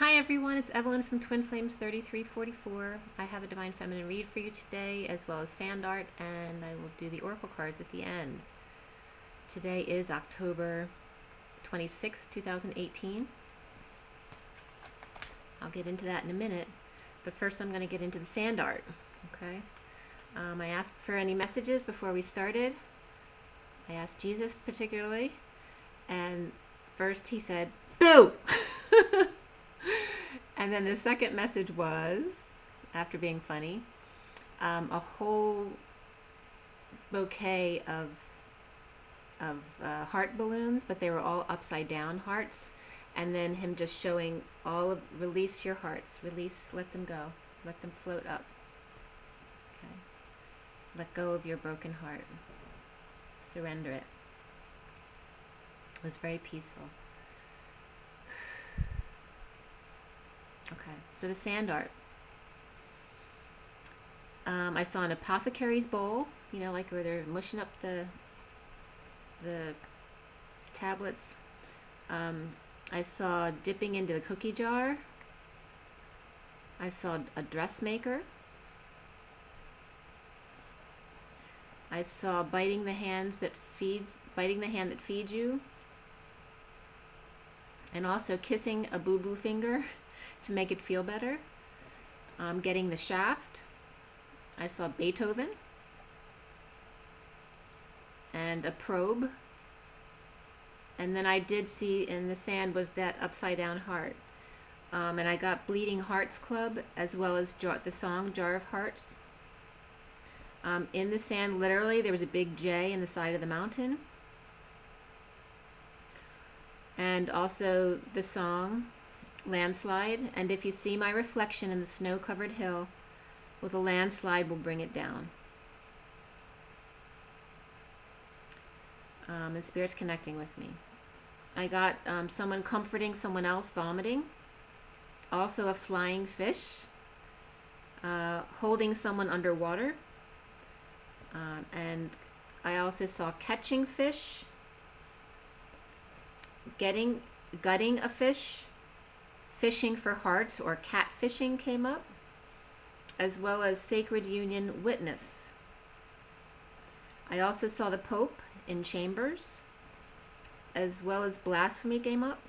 Hi everyone, it's Evelyn from Twin Flames 3344. I have a Divine Feminine read for you today, as well as sand art, and I will do the oracle cards at the end. Today is October 26, 2018. I'll get into that in a minute, but first I'm going to get into the sand art. Okay. I asked for any messages before we started. I asked Jesus particularly, and first he said, "Boo!" And then the second message was, after being funny, a whole bouquet of heart balloons, but they were all upside down hearts, and then him just showing all of, release your hearts, release, let them go, let them float up. Okay. Let go of your broken heart. Surrender it. It was very peaceful. Okay, so the sand art. I saw an apothecary's bowl, you know, like where they're mushing up the tablets. I saw dipping into the cookie jar. I saw a dressmaker. I saw biting the hand that feeds you, and also kissing a boo-boo finger to make it feel better. Getting the shaft. I saw Beethoven and a probe, and then I did see in the sand was that upside down heart, and I got Bleeding Hearts Club, as well as the song Jar of Hearts. In the sand, literally, there was a big J in the side of the mountain, and also the song Landslide. And if you see my reflection in the snow-covered hill, well, the landslide will bring it down. And Spirit's connecting with me. I got someone comforting someone else vomiting. Also a flying fish. Holding someone underwater. And I also saw catching fish. Gutting a fish. Fishing for hearts, or catfishing, came up, as well as sacred union witness. I also saw the Pope in chambers, as well as blasphemy came up.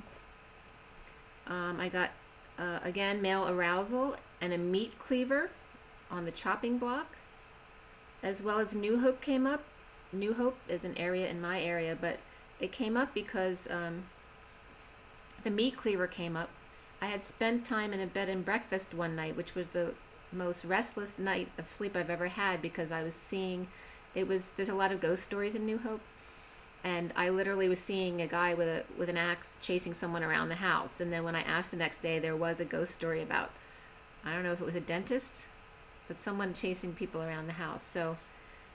I got, again, male arousal and a meat cleaver on the chopping block, as well as New Hope came up. New Hope is an area in my area, but it came up because the meat cleaver came up. I had spent time in a bed and breakfast one night, which was the most restless night of sleep I've ever had, because I was seeing, there's a lot of ghost stories in New Hope, and I literally was seeing a guy with an axe chasing someone around the house. And then when I asked the next day, there was a ghost story about, I don't know if it was a dentist, but someone chasing people around the house. So,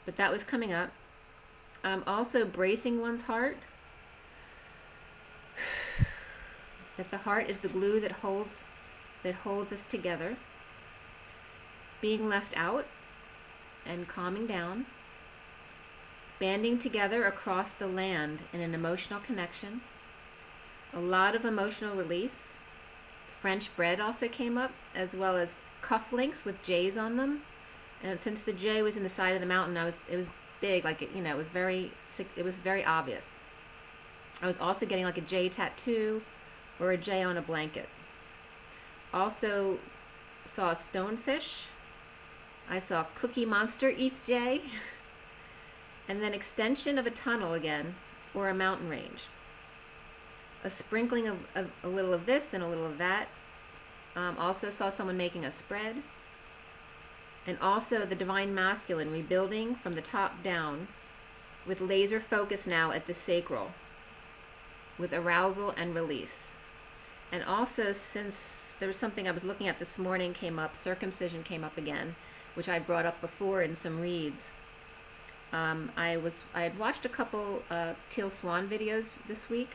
but that was coming up. Also bracing one's heart. That the heart is the glue that holds us together. Being left out and calming down. Banding together across the land in an emotional connection. A lot of emotional release. French bread also came up, as well as cufflinks with J's on them. And since the J was in the side of the mountain, it was big, like it, you know, it was very obvious. I was also getting like a J tattoo, or a J on a blanket. Also saw a stonefish. I saw Cookie Monster eats J. And then extension of a tunnel again, or a mountain range. A sprinkling of a little of this and a little of that. Also saw someone making a spread. And also the Divine Masculine rebuilding from the top down, with laser focus now at the sacral, with arousal and release. And also, since there was something I was looking at this morning came up, circumcision came up again, which I brought up before in some reads. I had watched a couple Teal Swan videos this week,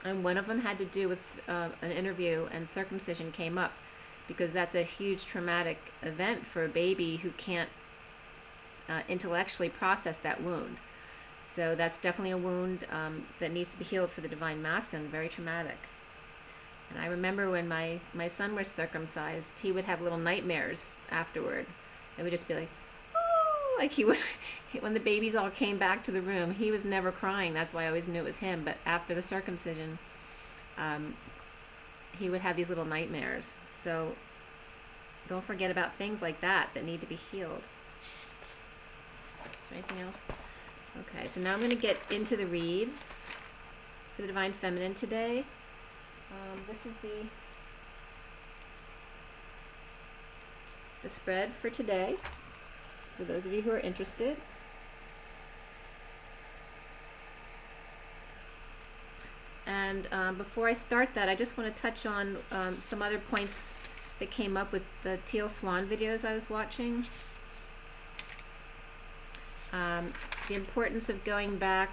and one of them had to do with an interview, and circumcision came up, because that's a huge traumatic event for a baby who can't intellectually process that wound. So that's definitely a wound that needs to be healed for the Divine Masculine, very traumatic. And I remember when my son was circumcised, he would have little nightmares afterward. It would just be like, oh, like he would, when the babies all came back to the room, he was never crying. That's why I always knew it was him. But after the circumcision, he would have these little nightmares. So don't forget about things like that that need to be healed. Is there anything else? Okay, so now I'm going to get into the read for the Divine Feminine today. This is the spread for today, for those of you who are interested. And before I start that, I just want to touch on some other points that came up with the Teal Swan videos I was watching. The importance of going back.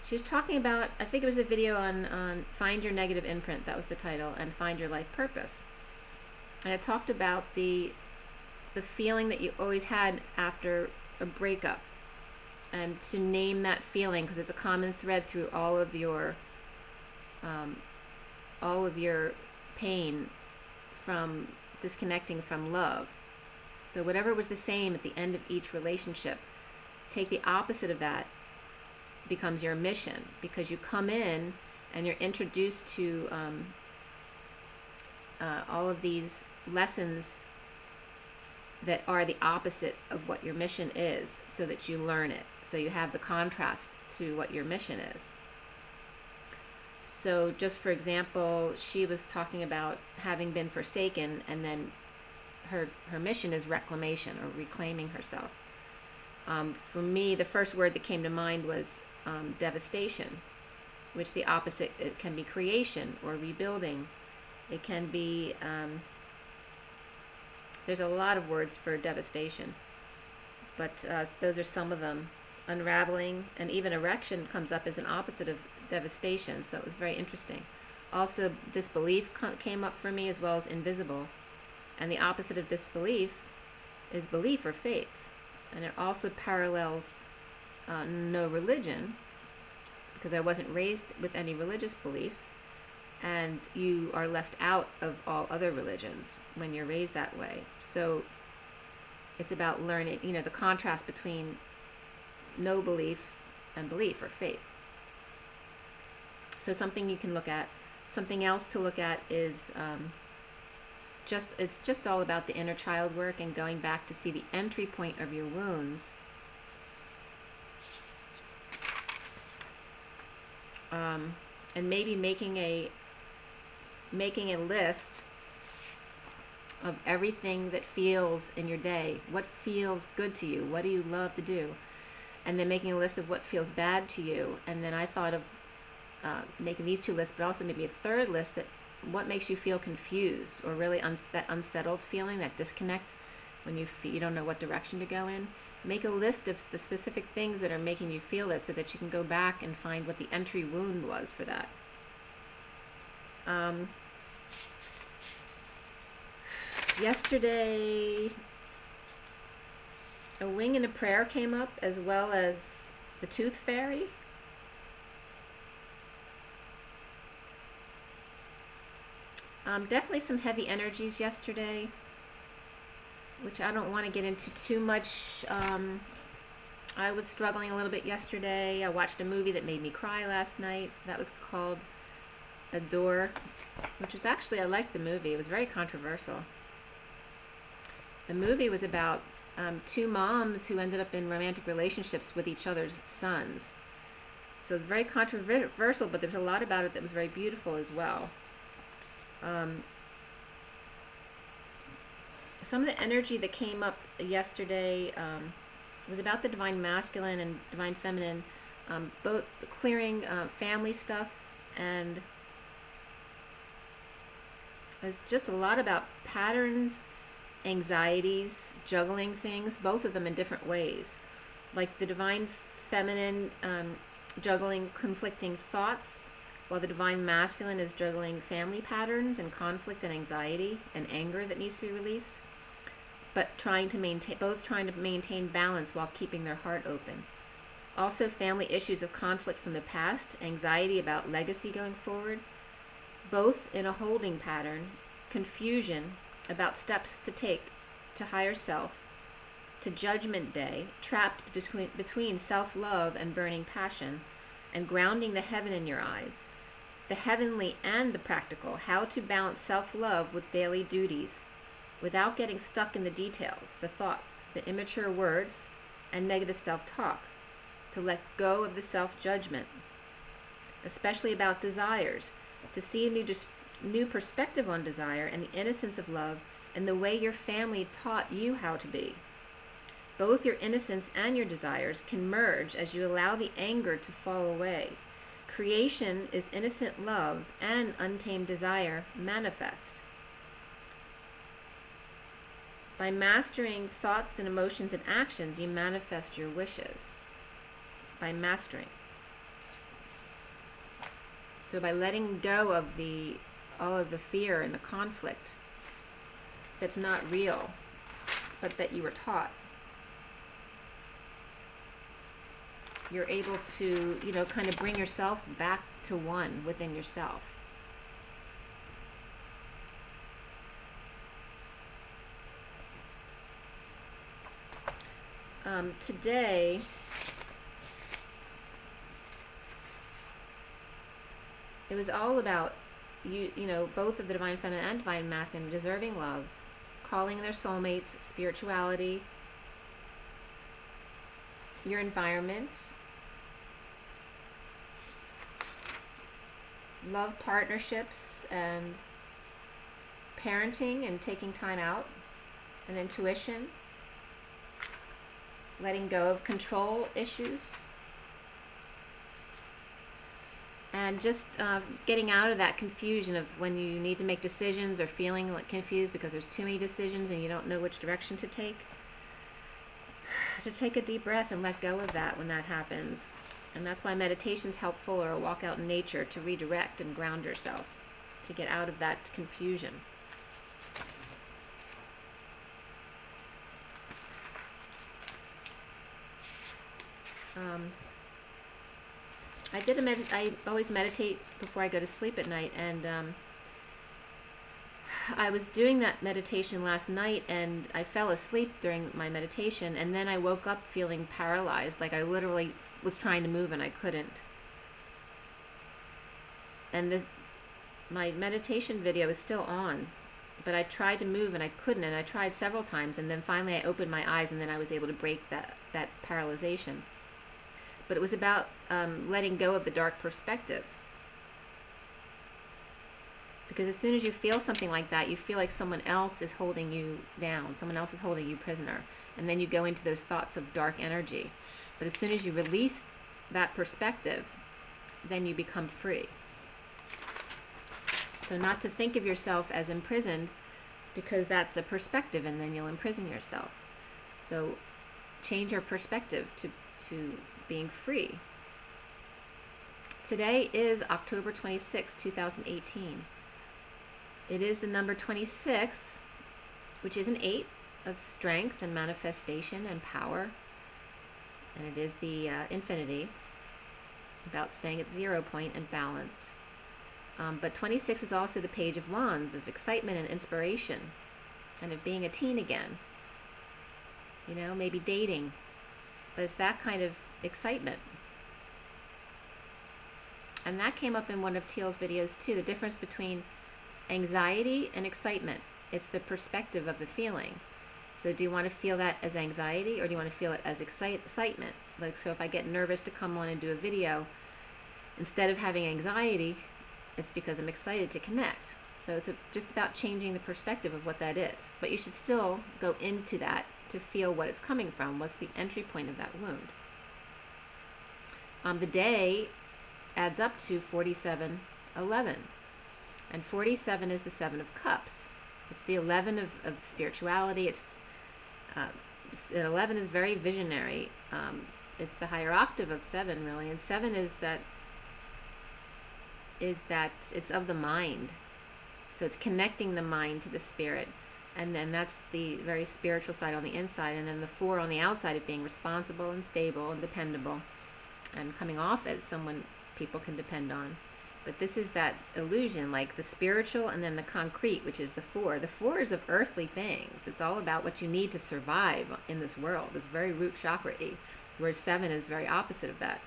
She was talking about, I think it was a video on Find Your Negative Imprint, that was the title, and Find Your Life Purpose. And it talked about the feeling that you always had after a breakup, and to name that feeling, because it's a common thread through all of your pain from disconnecting from love. So whatever was the same at the end of each relationship, take the opposite of that, becomes your mission, because you come in and you're introduced to all of these lessons that are the opposite of what your mission is, so that you learn it, so you have the contrast to what your mission is. So just for example, she was talking about having been forsaken, and then her mission is reclamation, or reclaiming herself. For me, the first word that came to mind was devastation, which the opposite, it can be creation or rebuilding. It can be, there's a lot of words for devastation, but those are some of them. Unraveling, and even erection comes up as an opposite of devastation, so it was very interesting. Also, disbelief came up for me, as well as invisible, and the opposite of disbelief is belief or faith, and it also parallels no religion, because I wasn't raised with any religious belief, and you are left out of all other religions when you're raised that way. So it's about learning, you know, the contrast between no belief and belief or faith. So something you can look at. Something else to look at is it's just all about the inner child work, and going back to see the entry point of your wounds. And maybe making a list of everything that feels in your day. What feels good to you? What do you love to do? And then making a list of what feels bad to you. And then I thought of making these two lists, but also maybe a third list, that what makes you feel confused, or really that unsettled feeling, that disconnect when you don't know what direction to go in. Make a list of the specific things that are making you feel it, so that you can go back and find what the entry wound was for that. Yesterday, a wing and a prayer came up, as well as the tooth fairy. Definitely some heavy energies yesterday, which I don't want to get into too much. I was struggling a little bit yesterday. I watched a movie that made me cry last night. That was called Adore, which was actually, I liked the movie. It was very controversial. The movie was about two moms who ended up in romantic relationships with each other's sons. So it's very controversial, but there's a lot about it that was very beautiful as well. Some of the energy that came up yesterday was about the Divine Masculine and Divine Feminine, both clearing family stuff, and there's just a lot about patterns, anxieties, juggling things, both of them in different ways. Like the Divine Feminine juggling conflicting thoughts, while the Divine Masculine is juggling family patterns and conflict and anxiety and anger that needs to be released, but both trying to maintain balance while keeping their heart open. Also, family issues of conflict from the past, anxiety about legacy going forward, both in a holding pattern, confusion about steps to take to higher self, to judgment day, trapped between self-love and burning passion, and grounding the heaven in your eyes, the heavenly and the practical, how to balance self-love with daily duties without getting stuck in the details, the thoughts, the immature words, and negative self-talk, to let go of the self-judgment, especially about desires, to see a new perspective on desire and the innocence of love and the way your family taught you how to be. Both your innocence and your desires can merge as you allow the anger to fall away. Creation is innocent love and untamed desire manifest. By mastering thoughts and emotions and actions, you manifest your wishes. By mastering. So by letting go of all of the fear and the conflict that's not real, but that you were taught, you're able to, kind of bring yourself back to one within yourself. Today, it was all about both of the divine feminine and divine masculine deserving love, calling their soulmates, spirituality, your environment, love partnerships, and parenting and taking time out, and intuition, letting go of control issues, and just getting out of that confusion of when you need to make decisions or feeling like confused because there's too many decisions and you don't know which direction to take. To take a deep breath and let go of that when that happens. And that's why meditation's helpful, or a walk out in nature, to redirect and ground yourself, to get out of that confusion. I always meditate before I go to sleep at night, and I was doing that meditation last night, and I fell asleep during my meditation, and then I woke up feeling paralyzed, like I literally was trying to move and I couldn't. And my meditation video is still on, but I tried to move and I couldn't, and I tried several times, and then finally I opened my eyes, and then I was able to break that paralyzation. But it was about letting go of the dark perspective. Because as soon as you feel something like that, you feel like someone else is holding you down, someone else is holding you prisoner, and then you go into those thoughts of dark energy. But as soon as you release that perspective, then you become free. So not to think of yourself as imprisoned, because that's a perspective, and then you'll imprison yourself. So change your perspective to being free. Today is October 26, 2018. It is the number 26, which is an 8 of strength and manifestation and power. And it is the infinity, about staying at 0 point and balanced. But 26 is also the page of wands, of excitement and inspiration, and of being a teen again. Maybe dating. But it's that kind of excitement. And that came up in one of Teal's videos too, the difference between anxiety and excitement. It's the perspective of the feeling. So do you want to feel that as anxiety, or do you want to feel it as excitement? Like, so if I get nervous to come on and do a video, instead of having anxiety, it's because I'm excited to connect. So it's just about changing the perspective of what that is. But you should still go into that to feel what it's coming from. What's the entry point of that wound? The day adds up to 4711. And 47 is the 7 of cups. It's the 11 of spirituality. It's 11 is very visionary. It's the higher octave of 7, really. And 7 is that it's of the mind. So it's connecting the mind to the spirit. And then that's the very spiritual side on the inside. And then the 4 on the outside of being responsible and stable and dependable. and coming off as someone people can depend on. But this is that illusion, like the spiritual and then the concrete, which is the four. The four is of earthly things. It's all about what you need to survive in this world. It's very root chakra-y, whereas 7 is very opposite of that.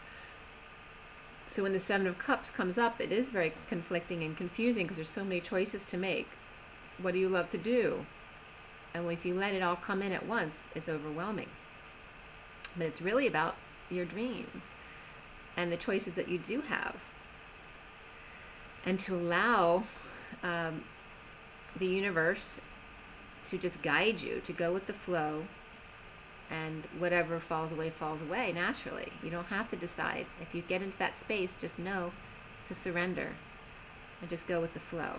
So when the 7 of Cups comes up, it is very conflicting and confusing because there's so many choices to make. What do you love to do? And if you let it all come in at once, it's overwhelming. But it's really about your dreams and the choices that you do have. And to allow the universe to just guide you, to go with the flow, and whatever falls away naturally. You don't have to decide. If you get into that space, just know to surrender and just go with the flow.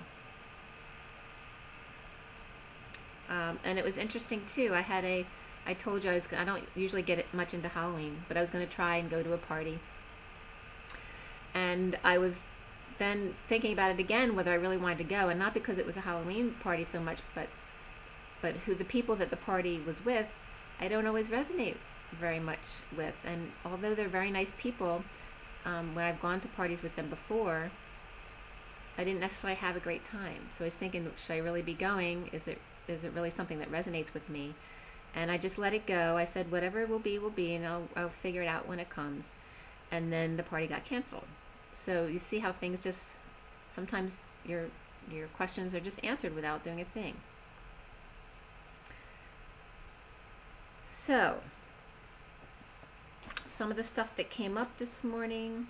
And it was interesting too. I told you I don't usually get much into Halloween, but I was going to try and go to a party. And I was then thinking about it again, whether I really wanted to go, and not because it was a Halloween party so much, but who the people that the party was with, I don't always resonate very much with. And although they're very nice people, when I've gone to parties with them before, I didn't necessarily have a great time. So I was thinking, should I really be going? Is it really something that resonates with me? And I just let it go. I said, whatever will be, and I'll figure it out when it comes. And then the party got canceled. So you see how things just, sometimes your questions are just answered without doing a thing. So, some of the stuff that came up this morning.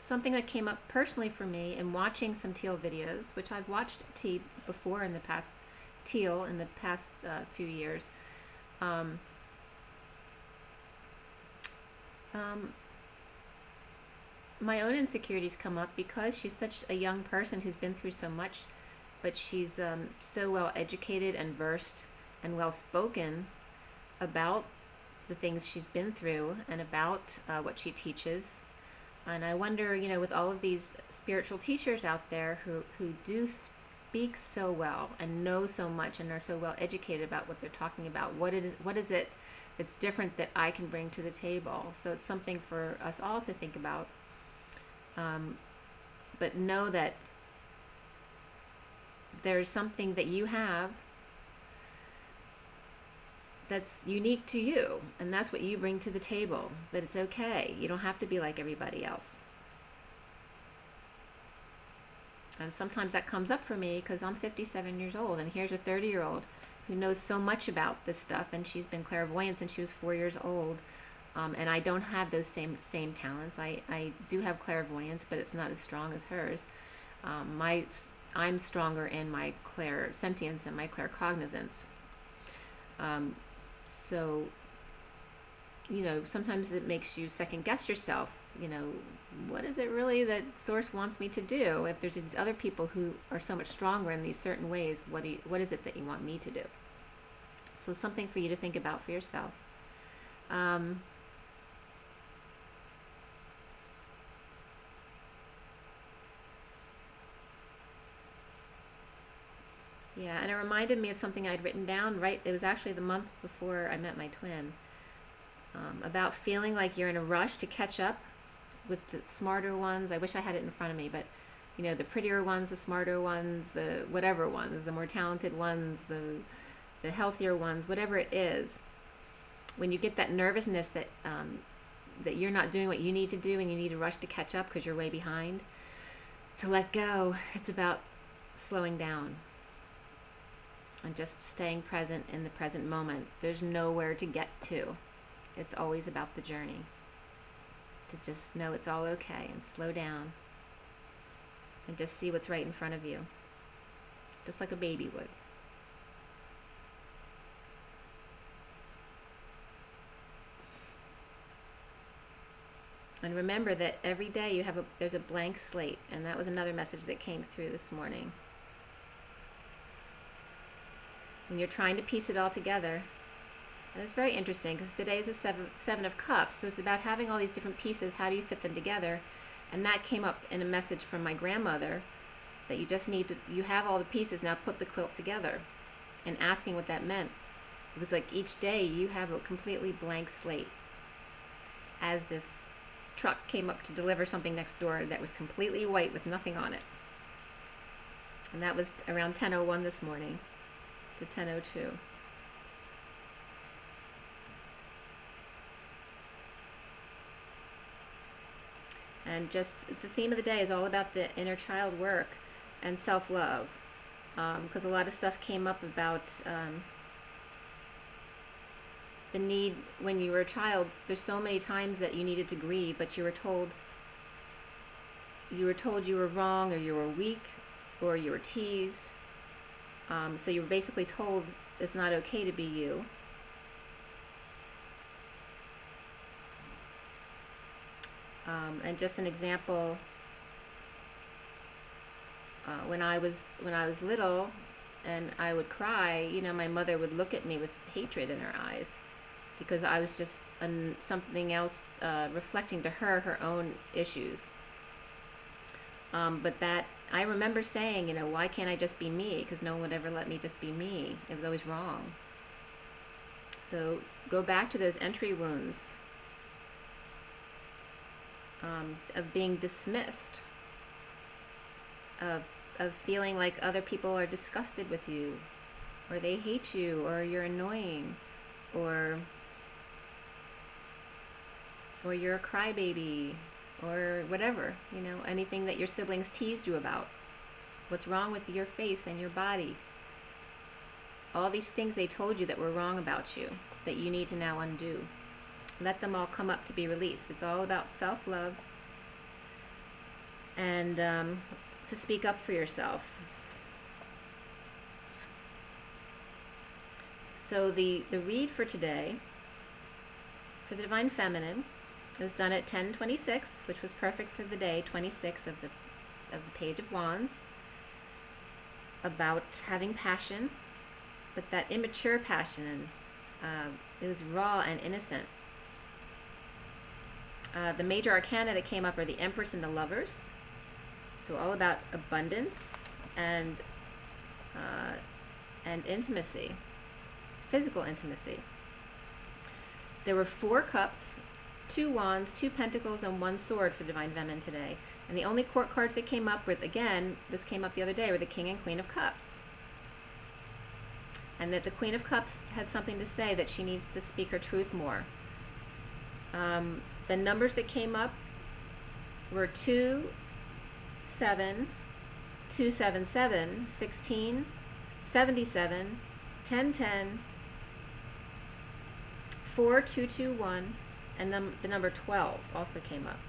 Something that came up personally for me in watching some teal videos, which I've watched teal in the past few years. My own insecurities come up because she's such a young person who's been through so much, but she's so well educated and versed and well spoken about the things she's been through and about what she teaches. And I wonder, with all of these spiritual teachers out there who do speak so well and know so much and are so well educated about what they're talking about, what is it that's different that I can bring to the table? So it's something for us all to think about. But know that there's something that you have that's unique to you, and that's what you bring to the table. That it's okay. You don't have to be like everybody else. And sometimes that comes up for me because I'm 57 years old, and here's a 30-year-old who knows so much about this stuff, and she's been clairvoyant since she was 4 years old. And I don't have those same talents. I do have clairvoyance, but it's not as strong as hers. I'm stronger in my clairsentience and my claircognizance. So, sometimes it makes you second guess yourself. What is it really that Source wants me to do? If there's these other people who are so much stronger in these certain ways, what is it that you want me to do? So something for you to think about for yourself. Yeah, and it reminded me of something I'd written down, it was actually the month before I met my twin, about feeling like you're in a rush to catch up with the smarter ones. I wish I had it in front of me, but the prettier ones, the smarter ones, the whatever ones, the more talented ones, the healthier ones, whatever it is. When you get that nervousness that that you're not doing what you need to do and you need to rush to catch up because you're way behind, to let go. It's about slowing down and just staying present in the present moment. There's nowhere to get to. It's always about the journey. To just know it's all okay and slow down and just see what's right in front of you, just like a baby would. And remember that every day there's a blank slate, and that was another message that came through this morning. When you're trying to piece it all together, and it's very interesting because today is the seven of Cups, so it's about having all these different pieces. How do you fit them together? And that came up in a message from my grandmother, that you just need to, you have all the pieces, now put the quilt together, and asking what that meant. It was like each day you have a completely blank slate. As this truck came up to deliver something next door that was completely white with nothing on it. And that was around 10:01 this morning to 10:02. And just the theme of the day is all about the inner child work and self-love, because a lot of stuff came up about the need when you were a child. There's so many times that you needed to grieve, but you were told you were wrong, or you were weak, or you were teased. So you were basically told it's not okay to be you. And just an example, when I was little and I would cry, you know, my mother would look at me with hatred in her eyes, because I was just something else, reflecting to her own issues. But that, I remember saying, you know, why can't I just be me? Because no one would ever let me just be me. It was always wrong. So go back to those entry wounds. Of being dismissed, of feeling like other people are disgusted with you, or they hate you, or you're annoying, or you're a crybaby, or whatever, you know, anything that your siblings teased you about. What's wrong with your face and your body? All these things they told you that were wrong about you, that you need to now undo. Let them all come up to be released. It's all about self-love and to speak up for yourself. So the read for today, for the Divine Feminine, was done at 10:26, which was perfect for the day 26 of the Page of Wands, about having passion, but that immature passion, and it was raw and innocent. The major arcana that came up are the Empress and the Lovers. So all about abundance and intimacy, physical intimacy. There were 4 cups, 2 wands, 2 pentacles, and 1 sword for Divine Feminine today. And the only court cards that came up with, again, this came up the other day, were the King and Queen of Cups. And that the Queen of Cups had something to say, that she needs to speak her truth more. The numbers that came up were 2, 7, 277, 16, 77, 1010, 4221, and then the number 12 also came up.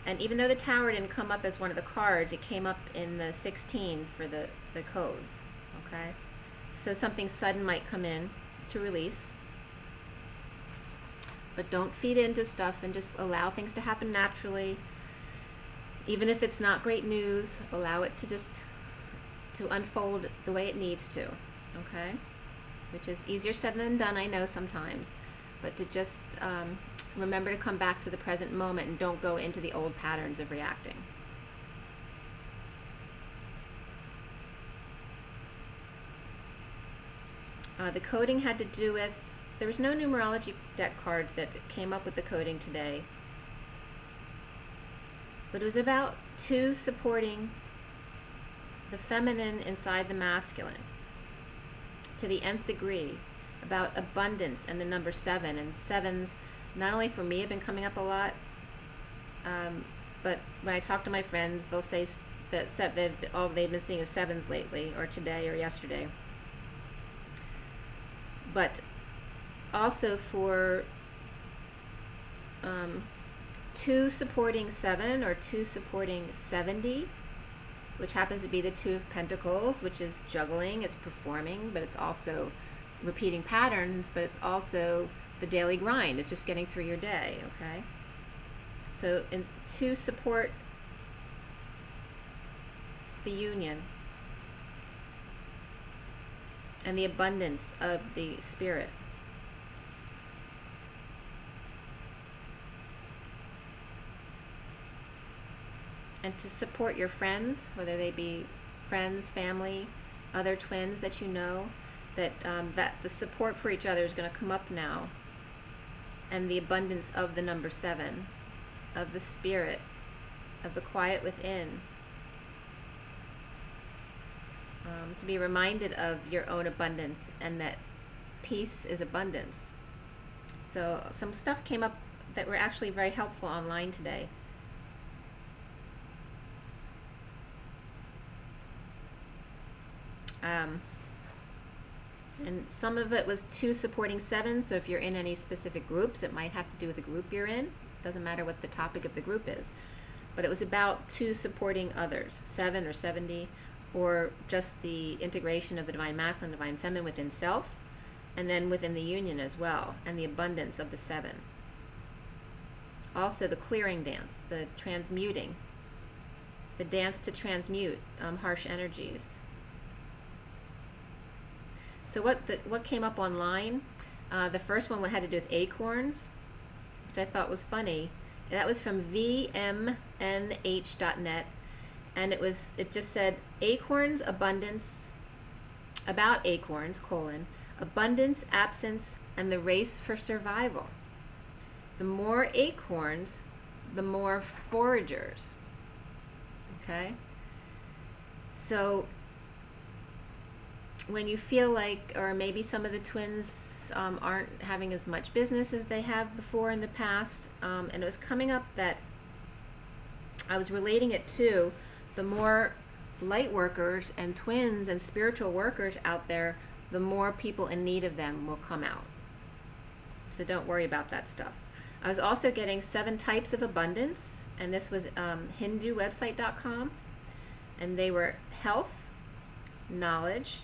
And even though the Tower didn't come up as one of the cards, it came up in the 16 for the codes. Okay? So something sudden might come in to release. But don't feed into stuff, and just allow things to happen naturally. Even if it's not great news, allow it to unfold the way it needs to, okay? Which is easier said than done, I know, sometimes. But to just remember to come back to the present moment and don't go into the old patterns of reacting. The coding had to do with, there was no numerology deck cards that came up with the coding today. But it was about 2 supporting the feminine inside the masculine to the nth degree, about abundance and the number 7. And 7s, not only for me, have been coming up a lot, but when I talk to my friends, they'll say that all they've been seeing is 7s lately, or today or yesterday. But also for 2 supporting 7, or 2 supporting 70, which happens to be the 2 of Pentacles, which is juggling, it's performing, but it's also repeating patterns, but it's also the daily grind. It's just getting through your day, okay? So to support the union and the abundance of the spirit. and to support your friends, whether they be friends, family, other twins that you know, that the support for each other is going to come up now, and the abundance of the number 7, of the spirit, of the quiet within, to be reminded of your own abundance, and that peace is abundance. So some stuff came up that were actually very helpful online today. And some of it was 2 supporting 7, so if you're in any specific groups, it might have to do with the group you're in. Doesn't matter what the topic of the group is. But it was about 2 supporting others, 7 or 70, or just the integration of the Divine Masculine, Divine Feminine within self, and then within the union as well, and the abundance of the 7. Also the clearing dance, the transmuting, the dance to transmute harsh energies. So what came up online, the first one had to do with acorns, which I thought was funny. That was from vmnh.net, and it just said acorns, abundance, about acorns, abundance, absence, and the race for survival. The more acorns, the more foragers. Okay? So when you feel like, or maybe some of the twins aren't having as much business as they have before in the past, and it was coming up that I was relating it to the more light workers and twins and spiritual workers out there, the more people in need of them will come out. So don't worry about that stuff. I was also getting 7 types of abundance, and this was HinduWebsite.com, and they were health, knowledge,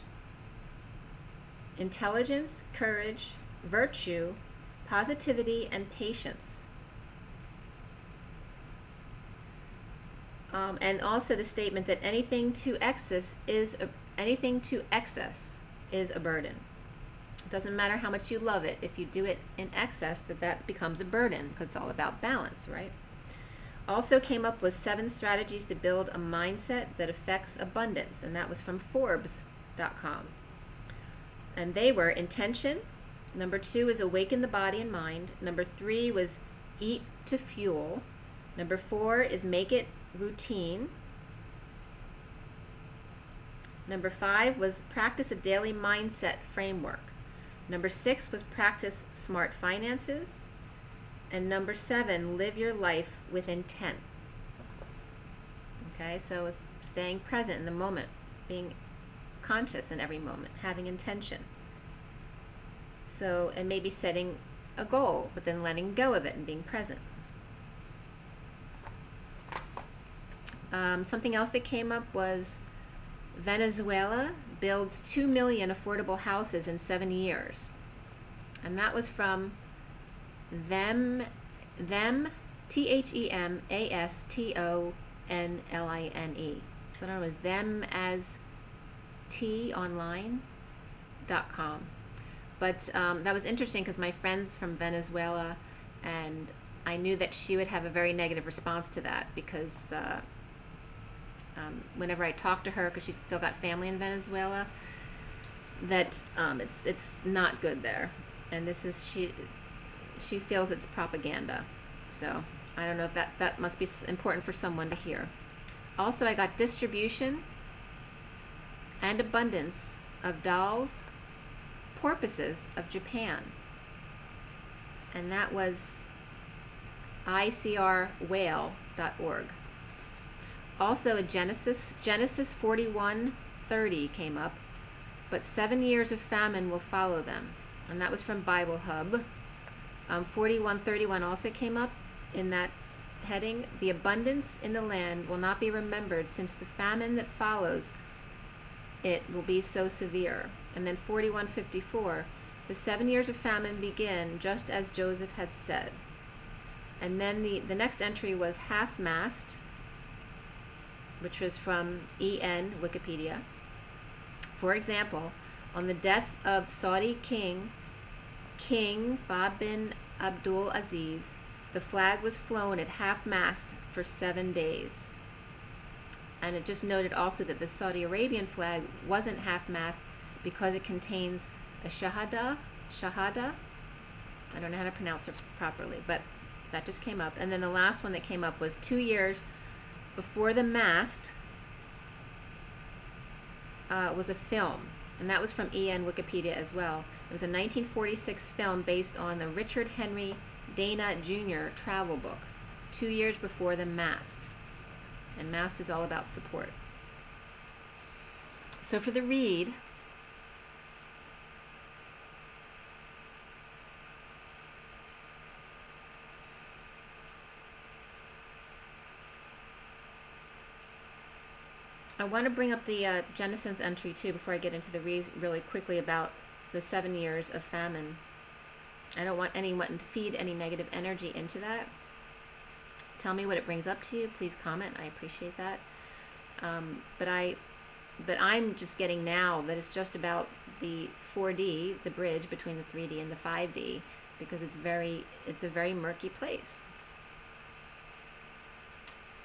intelligence, courage, virtue, positivity, and patience. And also the statement that anything to excess is a burden. It doesn't matter how much you love it. If you do it in excess, that becomes a burden, because it's all about balance, right? Also came up with 7 strategies to build a mindset that affects abundance, and that was from Forbes.com. And they were intention. Number 2 is awaken the body and mind. Number 3 was eat to fuel. Number 4 is make it routine. Number 5 was practice a daily mindset framework. Number 6 was practice smart finances. And number 7, live your life with intent. Okay, so it's staying present in the moment, being conscious in every moment, having intention. So, and maybe setting a goal, but then letting go of it and being present. Something else that came up was Venezuela builds 2 million affordable houses in 7 years. And that was from them, TheMastonline. So that was them as tonline.com. But that was interesting because my friend's from Venezuela, and I knew that she would have a very negative response to that, because whenever I talk to her, because she's still got family in Venezuela, that it's not good there, and this is she feels it's propaganda. So I don't know if that must be important for someone to hear. Also, I got distribution and abundance of dolls, porpoises of Japan, and that was icrwhale.org. Also a Genesis 41:30 came up, but 7 years of famine will follow them, and that was from Bible Hub. 41:31 also came up in that heading. The abundance in the land will not be remembered, since the famine that follows it will be so severe. And then 41:54, the 7 years of famine begin just as Joseph had said. And then the next entry was half-mast, which was from EN Wikipedia. For example, on the death of Saudi King Fahd bin Abdul Aziz, the flag was flown at half-mast for 7 days. And it just noted also that the Saudi Arabian flag wasn't half-mast because it contains a shahada. I don't know how to pronounce it properly, but that just came up. And then the last one that came up was 2 years before the mast was a film. And that was from EN Wikipedia as well. It was a 1946 film based on the Richard Henry Dana Jr. travel book, 2 years before the mast. And mast is all about support. So for the read, I want to bring up the Genesis entry too before I get into the read really quickly about the 7 years of famine. I don't want anyone to feed any negative energy into that. Tell me what it brings up to you. Please comment. I appreciate that. But I'm just getting now that it's just about the 4D, the bridge between the 3D and the 5D, because it's a very murky place.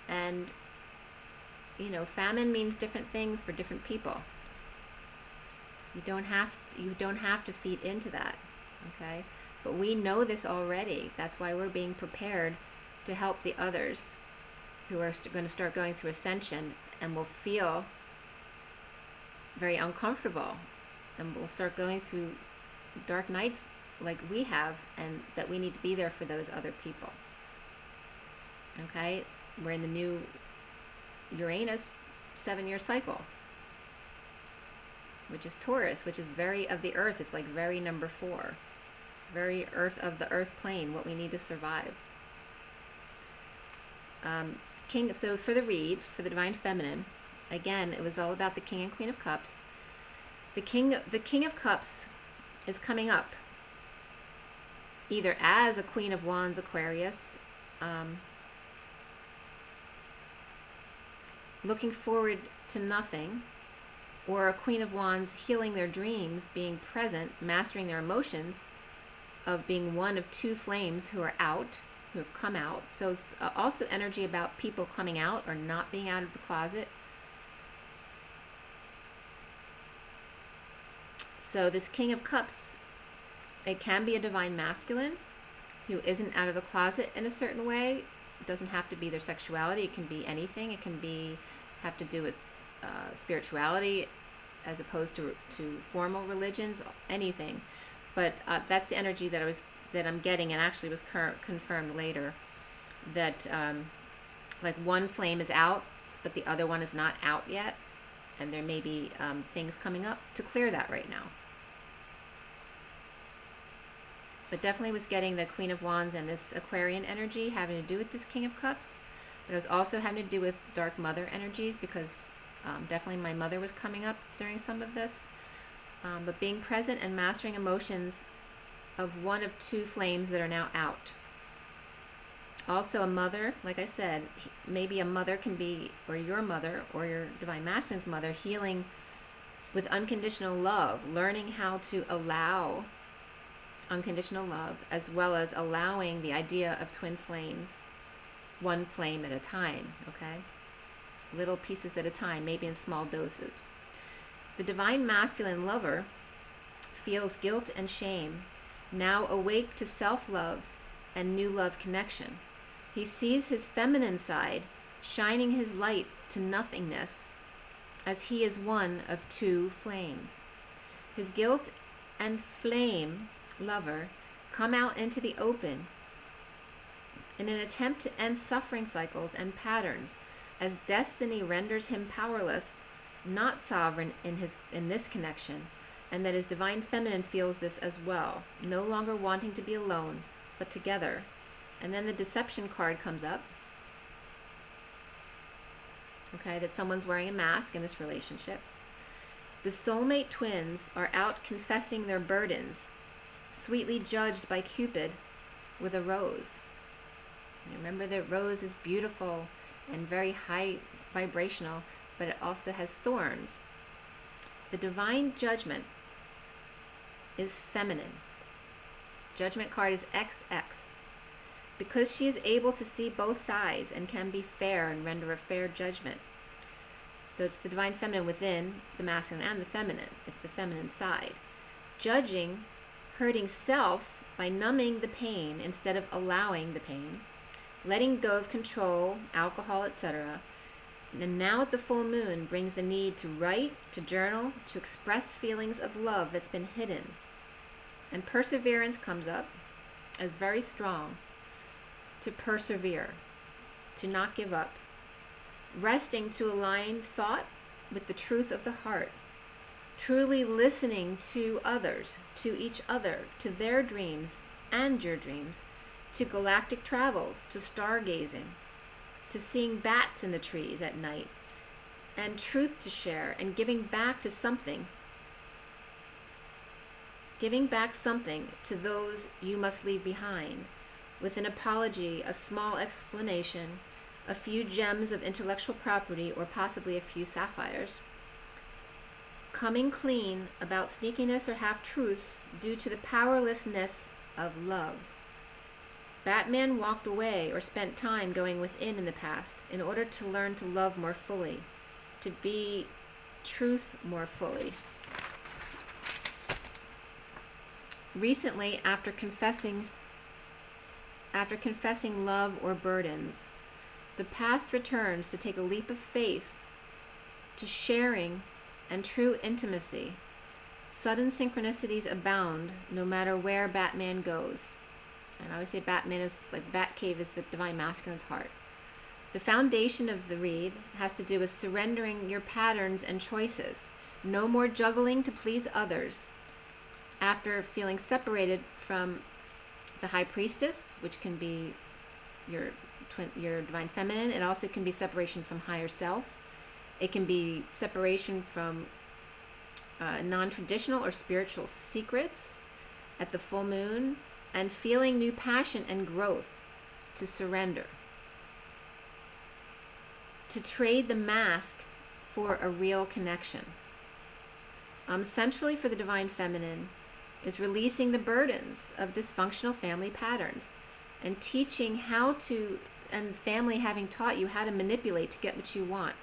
And you know, famine means different things for different people. You don't have to feed into that, okay? But we know this already. That's why we're being prepared to help the others who are going to start going through ascension and will feel very uncomfortable and will start going through dark nights like we have, and that we need to be there for those other people. Okay? We're in the new Uranus 7-year cycle, which is Taurus, which is very of the earth. It's like very number 4, very earth of the earth plane, what we need to survive. So for the read, for the Divine Feminine, again, it was all about the King and Queen of Cups. The King of Cups is coming up either as a Queen of Wands Aquarius, looking forward to nothing, or a Queen of Wands healing their dreams, being present, mastering their emotions, of being one of 2 flames who are out, who have come out. So also energy about people coming out or not being out of the closet. So this King of Cups, it can be a divine masculine who isn't out of the closet in a certain way. It doesn't have to be their sexuality. It can be anything. It can be have to do with spirituality as opposed to formal religions, anything. But that's the energy that I'm getting, and actually was confirmed later, that like one flame is out, but the other one is not out yet, and there may be things coming up to clear that right now. But definitely was getting the Queen of Wands and this Aquarian energy having to do with this King of Cups. But it was also having to do with Dark Mother energies, because definitely my mother was coming up during some of this. But being present and mastering emotions of one of 2 flames that are now out. Also a mother, like I said, maybe a mother can be, or your mother, or your Divine Masculine's mother, healing with unconditional love, learning how to allow unconditional love, as well as allowing the idea of twin flames, one flame at a time, okay? Little pieces at a time, maybe in small doses. The Divine Masculine lover feels guilt and shame, now awake to self-love and new love connection. He sees his feminine side shining his light to nothingness, as he is one of 2 flames. His guilt and flame lover come out into the open in an attempt to end suffering cycles and patterns, as destiny renders him powerless, not sovereign in this connection, and that his Divine Feminine feels this as well, no longer wanting to be alone, but together. And then the Deception card comes up, okay, that someone's wearing a mask in this relationship. The soulmate twins are out confessing their burdens, sweetly judged by Cupid with a rose. And remember that rose is beautiful and very high vibrational, but it also has thorns. The divine judgment is feminine. Judgment card is XX. Because she is able to see both sides and can be fair and render a fair judgment. So it's the divine feminine within the masculine and the feminine. It's the feminine side. Judging, hurting self by numbing the pain instead of allowing the pain, letting go of control, alcohol, etc. And now at the full moon brings the need to write, to journal, to express feelings of love that's been hidden. And perseverance comes up as very strong. To persevere, to not give up. Resting to align thought with the truth of the heart. Truly listening to others, to each other, to their dreams and your dreams, to galactic travels, to stargazing, to seeing bats in the trees at night, and truth to share, and giving back to something. Giving back something to those you must leave behind, with an apology, a small explanation, a few gems of intellectual property, or possibly a few sapphires. Coming clean about sneakiness or half-truths due to the powerlessness of love. Batman walked away or spent time going within in the past in order to learn to love more fully, to be truth more fully. Recently, after confessing love or burdens, the past returns to take a leap of faith, to sharing and true intimacy. Sudden synchronicities abound no matter where Batman goes. And I always say Batman is like Batcave is the divine masculine's heart. The foundation of the read has to do with surrendering your patterns and choices. No more juggling to please others. After feeling separated from the high priestess, which can be your divine feminine, it also can be separation from higher self. It can be separation from non-traditional or spiritual secrets at the full moon, and feeling new passion and growth to surrender. To trade the mask for a real connection. Centrally for the divine feminine is releasing the burdens of dysfunctional family patterns and teaching how to, and family having taught you how to manipulate to get what you want.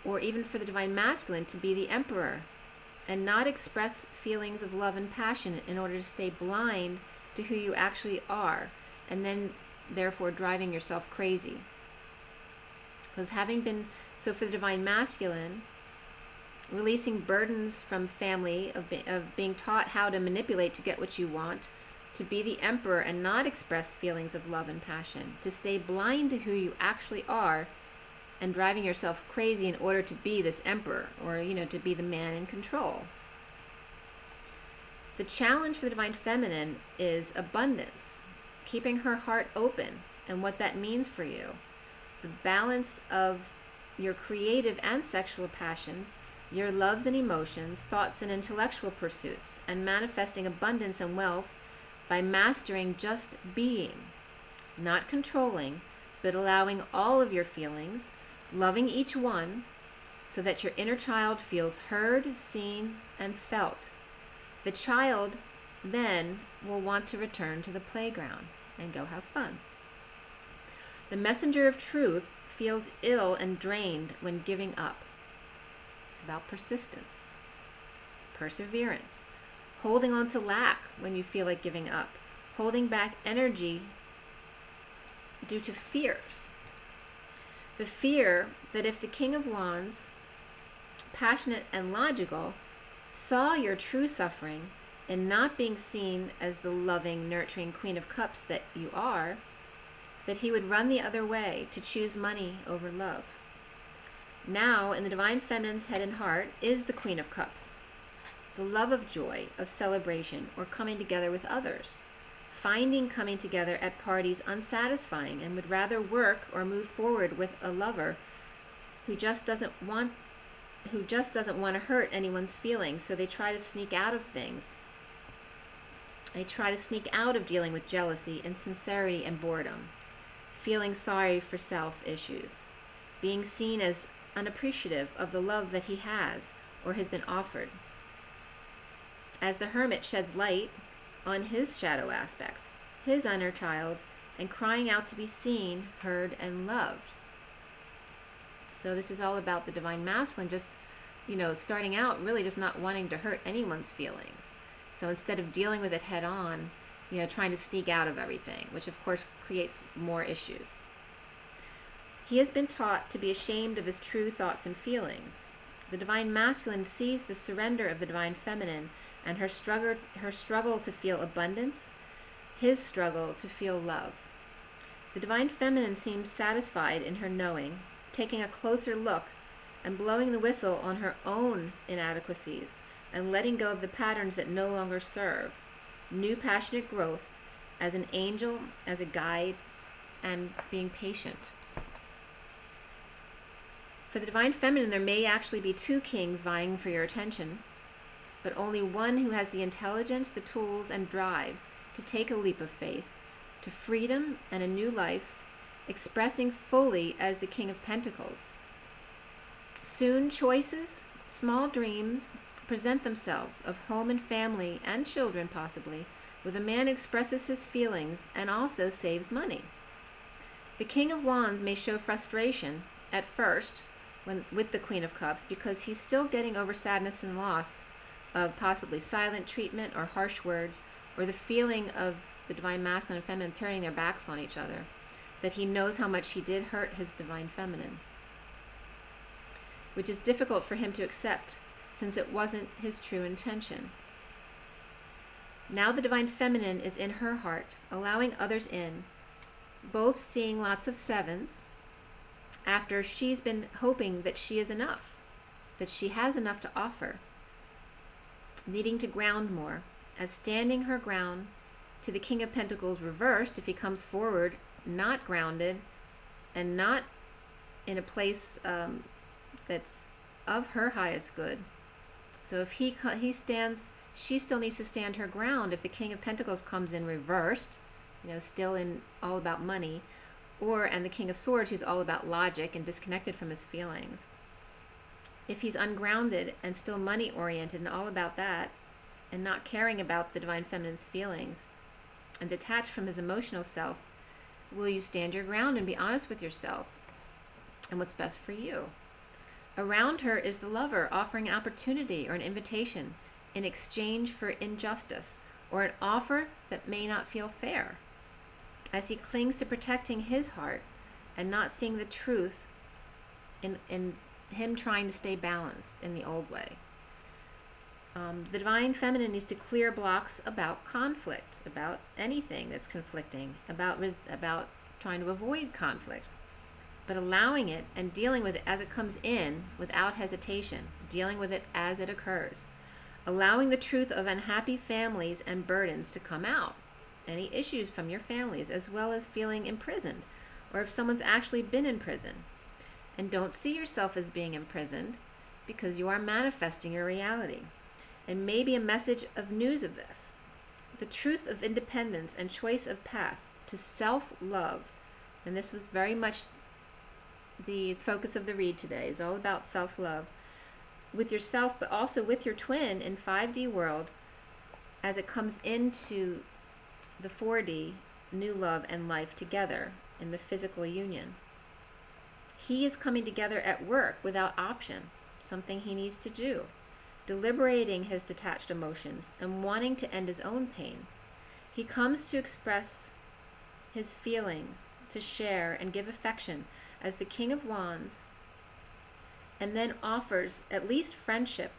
Or even for the divine masculine to be the emperor and not express feelings of love and passion in order to stay blind to who you actually are, and then therefore driving yourself crazy. Because so for the divine masculine, releasing burdens from family of being taught how to manipulate to get what you want, to be the emperor and not express feelings of love and passion, to stay blind to who you actually are and driving yourself crazy in order to be this emperor, or to be the man in control. The challenge for the divine feminine is abundance, keeping her heart open and what that means for you. The balance of your creative and sexual passions, your loves and emotions, thoughts and intellectual pursuits, and manifesting abundance and wealth by mastering just being, not controlling, but allowing all of your feelings, loving each one, so that your inner child feels heard, seen, and felt. The child then will want to return to the playground and go have fun. The messenger of truth feels ill and drained when giving up. It's about persistence, perseverance, holding on to lack when you feel like giving up, holding back energy due to fears. The fear that if the King of Wands, passionate and logical, saw your true suffering in not being seen as the loving, nurturing Queen of Cups that you are, that he would run the other way to choose money over love. Now, in the divine feminine's head and heart is the Queen of Cups, the love of joy, of celebration, or coming together with others, finding coming together at parties unsatisfying and would rather work or move forward with a lover who just doesn't want to hurt anyone's feelings, so they try to sneak out of things. They try to sneak out of dealing with jealousy, insincerity, and boredom, feeling sorry for self issues, being seen as unappreciative of the love that he has or has been offered. As the hermit sheds light on his shadow aspects, his inner child, and crying out to be seen, heard, and loved. So this is all about the divine masculine just, starting out really just not wanting to hurt anyone's feelings. So instead of dealing with it head on, trying to sneak out of everything, which of course creates more issues. He has been taught to be ashamed of his true thoughts and feelings. The divine masculine sees the surrender of the divine feminine and her struggle to feel abundance, his struggle to feel love. The divine feminine seems satisfied in her knowing, taking a closer look and blowing the whistle on her own inadequacies and letting go of the patterns that no longer serve. New passionate growth as an angel, as a guide, and being patient. For the divine feminine, there may actually be two kings vying for your attention, but only one who has the intelligence, the tools, and drive to take a leap of faith to freedom and a new life, expressing fully as the King of Pentacles. Soon choices, small dreams, present themselves of home and family and children possibly, with a man who expresses his feelings and also saves money. The King of Wands may show frustration at first with the Queen of Cups because he's still getting over sadness and loss of possibly silent treatment or harsh words, or the feeling of the divine masculine and feminine turning their backs on each other, that he knows how much he did hurt his divine feminine, which is difficult for him to accept since it wasn't his true intention. Now the divine feminine is in her heart, allowing others in, both seeing lots of sevens, after she's been hoping that she is enough, that she has enough to offer, needing to ground more, as standing her ground to the King of Pentacles reversed, if he comes forward not grounded and not in a place that's of her highest good. So if he stands, she still needs to stand her ground. If the King of Pentacles comes in reversed, still in all about money, and the King of Swords, who's all about logic and disconnected from his feelings. If he's ungrounded and still money oriented and all about that, and not caring about the divine feminine's feelings, and detached from his emotional self, will you stand your ground and be honest with yourself and what's best for you? Around her is the lover, offering an opportunity or an invitation in exchange for injustice, or an offer that may not feel fair, as he clings to protecting his heart and not seeing the truth in him trying to stay balanced in the old way. The divine feminine needs to clear blocks about conflict, about anything that's conflicting, about trying to avoid conflict, but allowing it and dealing with it as it comes in without hesitation, dealing with it as it occurs, allowing the truth of unhappy families and burdens to come out, any issues from your families, as well as feeling imprisoned, or if someone's actually been in prison. And don't see yourself as being imprisoned, because you are manifesting your reality. And maybe a message of news of this. The truth of independence and choice of path to self-love. And this was very much the focus of the read today. It's all about self-love. With yourself, but also with your twin in 5D world, as it comes into the 4D, new love and life together in the physical union. He is coming together at work without option, something he needs to do, deliberating his detached emotions and wanting to end his own pain. He comes to express his feelings, to share and give affection as the King of Wands, and then offers at least friendship,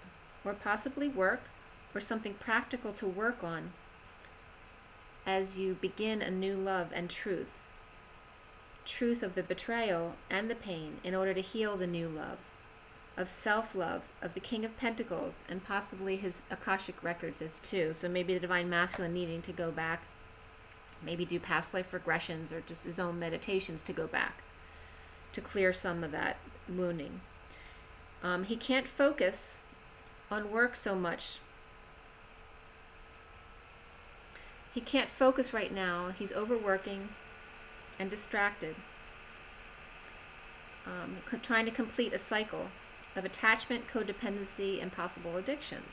or possibly work, or something practical to work on as you begin a new love and truth of the betrayal and the pain, in order to heal the new love of self-love of the King of Pentacles, and possibly his Akashic records as too. So maybe the divine masculine needing to go back, maybe do past life regressions or just his own meditations to go back to clear some of that wounding. He can't focus on work so much. He can't focus right now. He's overworking and distracted, trying to complete a cycle of attachment, codependency, and possible addictions.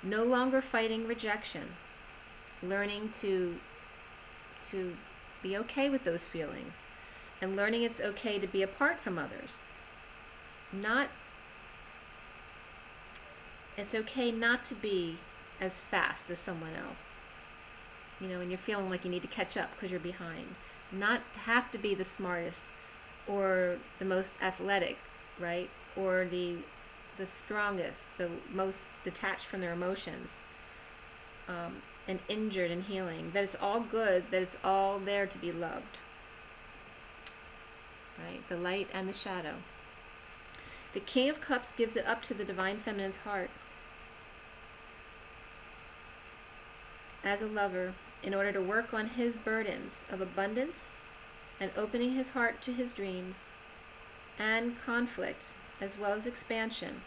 No longer fighting rejection, learning to be okay with those feelings, and learning it's okay to be apart from others, it's okay not to be as fast as someone else. You know, when you're feeling like you need to catch up because you're behind. Not to have to be the smartest or the most athletic, right? Or the strongest, the most detached from their emotions, and injured and healing. That it's all good, that it's all there to be loved. Right? The light and the shadow. The King of Cups gives it up to the Divine Feminine's heart as a lover in order to work on his burdens of abundance and opening his heart to his dreams and conflict as well as expansion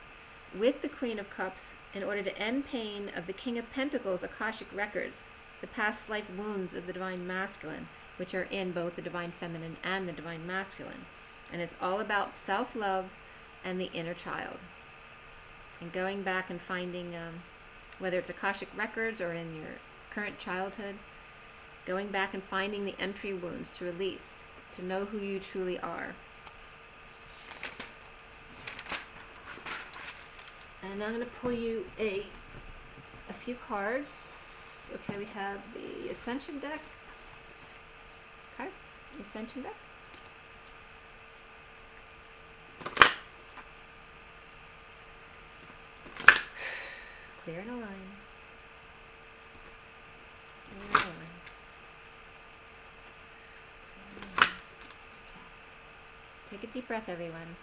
with the Queen of Cups in order to end pain of the King of Pentacles Akashic records, the past life wounds of the Divine Masculine, which are in both the Divine Feminine and the Divine Masculine. And it's all about self-love and the inner child. And going back and finding, whether it's Akashic records or in your current childhood, going back and finding the entry wounds to release, to know who you truly are. And I'm going to pull you a few cards. Okay, we have the Ascension deck. Okay, the Ascension deck. Clear and align. Clear and align. Okay. Take a deep breath, everyone.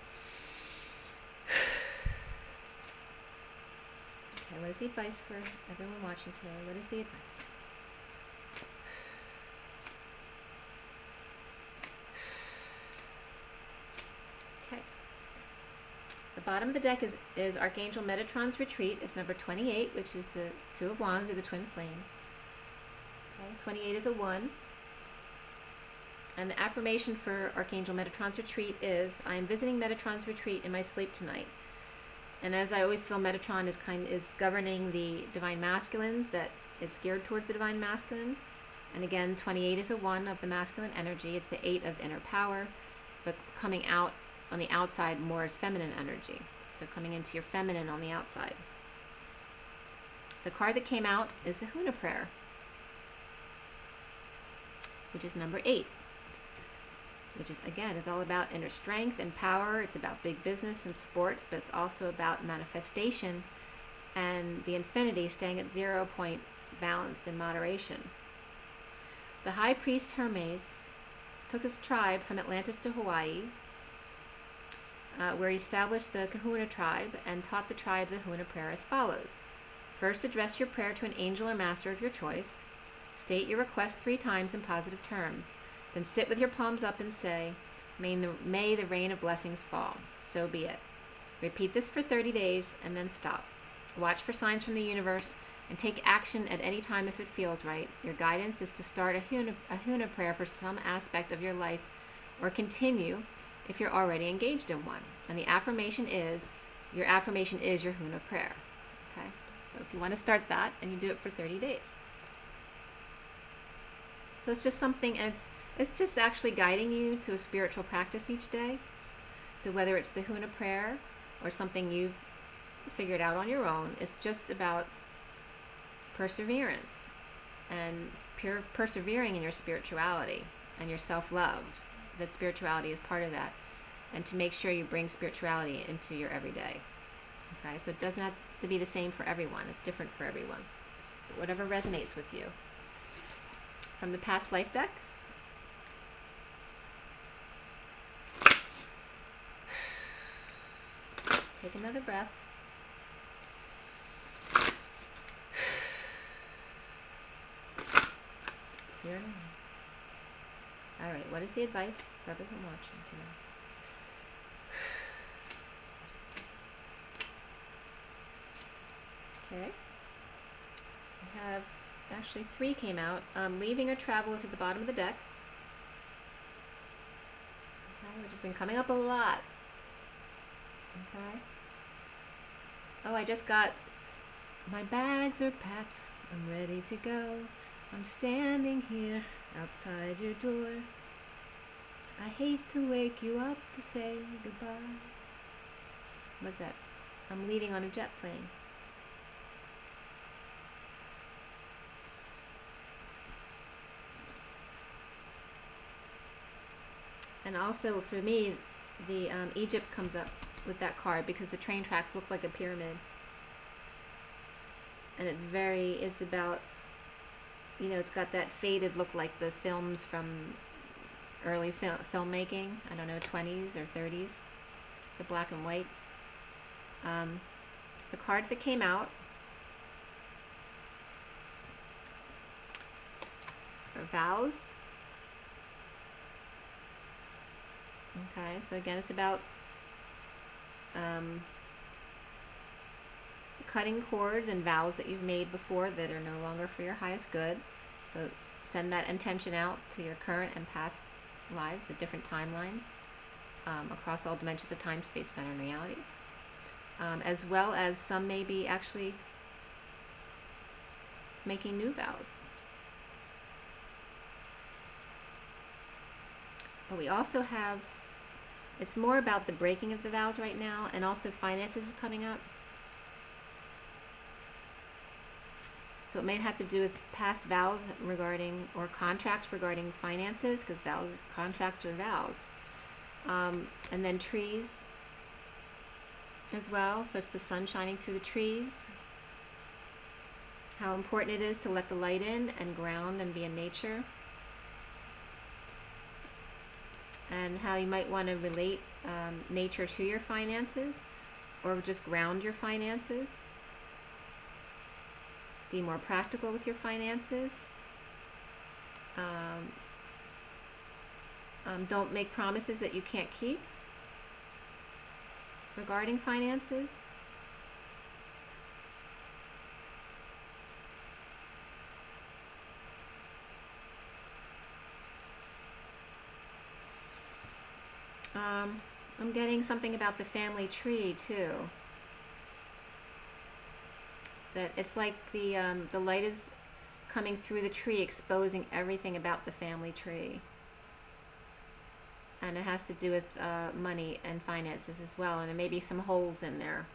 Okay, what is the advice for everyone watching today? What is the advice? Okay. The bottom of the deck is Archangel Metatron's Retreat. It's number 28, which is the Two of Wands or the Twin Flames. Okay, 28 is a 1. And the affirmation for Archangel Metatron's Retreat is, I am visiting Metatron's Retreat in my sleep tonight. And as I always feel, Metatron is governing the Divine Masculines, that it's geared towards the Divine Masculines. And again, 28 is a 1 of the masculine energy. It's the 8 of inner power, but coming out on the outside more as feminine energy. So coming into your feminine on the outside. The card that came out is the Huna Prayer, which is number 8. Which is, again, is all about inner strength and power. It's about big business and sports, but it's also about manifestation and the infinity, staying at 0 point, balanced in moderation. The High Priest Hermes took his tribe from Atlantis to Hawaii, where he established the Kahuna tribe and taught the tribe the Huna prayer as follows. First, address your prayer to an angel or master of your choice. State your request 3 times in positive terms. Then sit with your palms up and say, may the rain of blessings fall. So be it. Repeat this for 30 days and then stop. Watch for signs from the universe and take action at any time if it feels right. Your guidance is to start a Huna prayer for some aspect of your life or continue if you're already engaged in one. And the affirmation is, your affirmation is your Huna prayer. Okay? So if you want to start that, and you do it for 30 days. So it's just something, and it's just actually guiding you to a spiritual practice each day. So whether it's the Huna prayer or something you've figured out on your own, it's just about perseverance and persevering in your spirituality and your self-love. That spirituality is part of that. And to make sure you bring spirituality into your everyday. Okay, so it doesn't have to be the same for everyone. It's different for everyone. But whatever resonates with you. From the Past Life deck. Take another breath. Here. All right, what is the advice for everyone watching today? Okay. I have, actually 3 came out. Leaving or travel is at the bottom of the deck. Okay, which has been coming up a lot. Okay. Oh, I just got, my bags are packed, I'm ready to go. I'm standing here outside your door. I hate to wake you up to say goodbye. What's that? I'm leaving on a jet plane. And also for me, the Egypt comes up with that card because the train tracks look like a pyramid. And it's about, you know, it's got that faded look like the films from early filmmaking, I don't know, 20s or 30s, the black and white. The cards that came out are vows. Okay, so again, it's about cutting cords and vows that you've made before that are no longer for your highest good. So send that intention out to your current and past lives, the different timelines, across all dimensions of time, space, matter, and realities. As well as some may be actually making new vows. But we also have, it's more about the breaking of the vows right now, and also finances is coming up. So it may have to do with past vows regarding, or contracts regarding finances, because vows, contracts are vows. And then trees as well, so it's the sun shining through the trees. How important it is to let the light in and ground and be in nature. And how you might want to relate nature to your finances, or just ground your finances. Be more practical with your finances. Don't make promises that you can't keep regarding finances. I'm getting something about the family tree too. That it's like the light is coming through the tree, exposing everything about the family tree. And it has to do with money and finances as well, and there may be some holes in there.